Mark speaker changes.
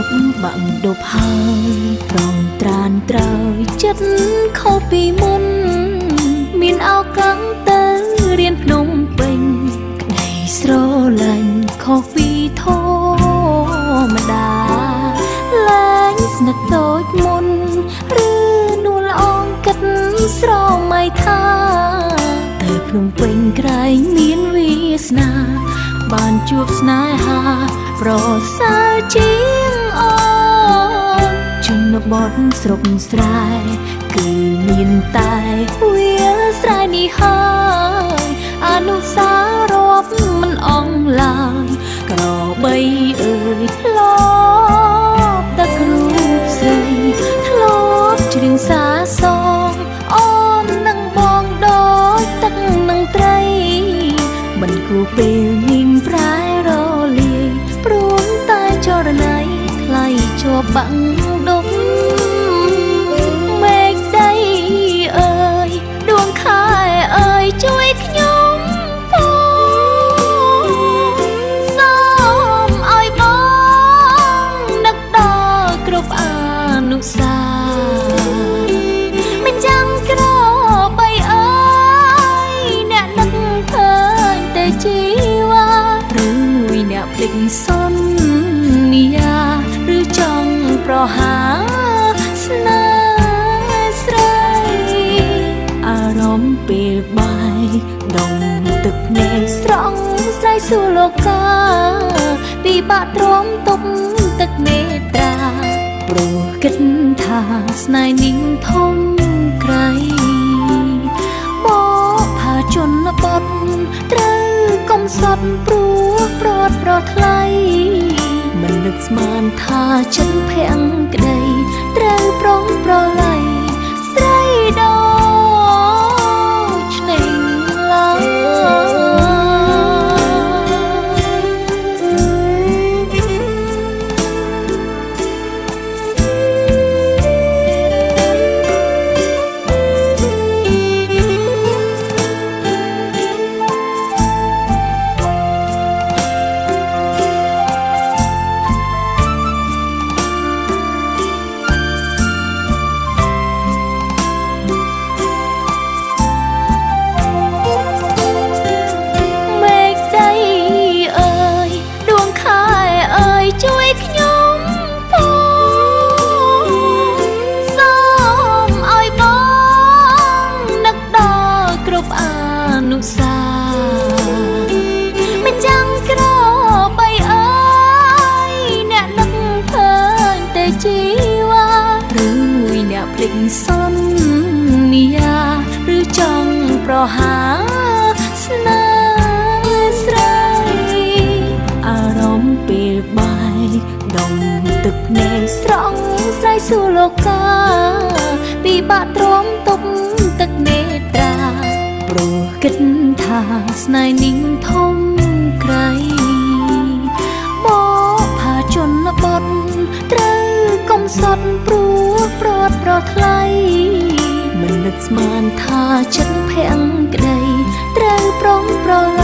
Speaker 1: ប់បាក់ដប់ហើយប្រងត្រានត្រើយចិត្តខុសពីមុនមានឱកាសទៅរៀនភ្នំពេញក្តីស្រឡាញ់ខុសពីធម្មតាលែងស្និទ្ធដូចមុនឬនួលអងគិតស្រមៃថាទៅភ្នំពេញក្រែងមានវាសនាបានជួបស្នេហាប្រសើរជាងអូនជនបទស្រុកស្រែគឺមានតែវាលស្រែនេះហើយអនុស្សាវរ៍មិនអងឡើយក្របីអើយធ្លាប់តែគ្រូស្រីធ្លាប់ច្រៀងសាសងអូននឹងបងដូចទឹកនឹងត្រីមិនគួរពេលនាងប្រែរលាយព្រមតែចរណៃថ្លៃជាប់បាក់ដប់មេឃដីអើយដួងខែអើយជួយខ្ញុំសូមឲ្យបងនឹកដល់គ្រប់អនុស្សាវរីយ៍មិនចាំក្របីអើយអ្នកនឹកឃើញតែជីវ៉ាឬមួយអ្នកភ្លេចសន្យាឬចង់ប្រហាស្នេហ៍ស្រីអារម្មណ៍ពេលបាយដងទឹកភ្នែកស្រង់ស្រីសួរលោកកាពិបាកទ្រាំទប់ទឹកនេត្រាព្រោះគិតថាស្នេហ៍នាងធំក្រៃបបផាជនបទត្រូវកំសត់ព្រោះប្រត់ប្រថ្លៃមិននឹកស្មានថាចិត្តភាំងក្តីត្រូវប្រុងប្រឡ័យស្រីដូចឆ្នេរឡើយជួយខ្ញុំសូមឲ្យបងនឹកដល់គ្រប់អនុស្សាវរីយ៍មិនចាំក្របីអើយអ្នកនឹកឃើញតែជីវ៉ាឬមួយអ្នកភ្លេចសន្យាឬចង់ប្រហាស្នេហ៍ស្រីអារម្មណ៍ពេលបាយដងទឹកភ្នែកស្រង់ស្រីសួរលោកកាពិបាកទ្រាំទប់ទឹកនេត្រាព្រោះគិតថាស្នេហ៍នាងធំក្រៃបបផាជនបទត្រូវកំសត់ព្រោះប្រត់ប្រថ្លៃមិននឹកស្មានថាចិត្តភាំងក្តីត្រូវប្រុងប្រ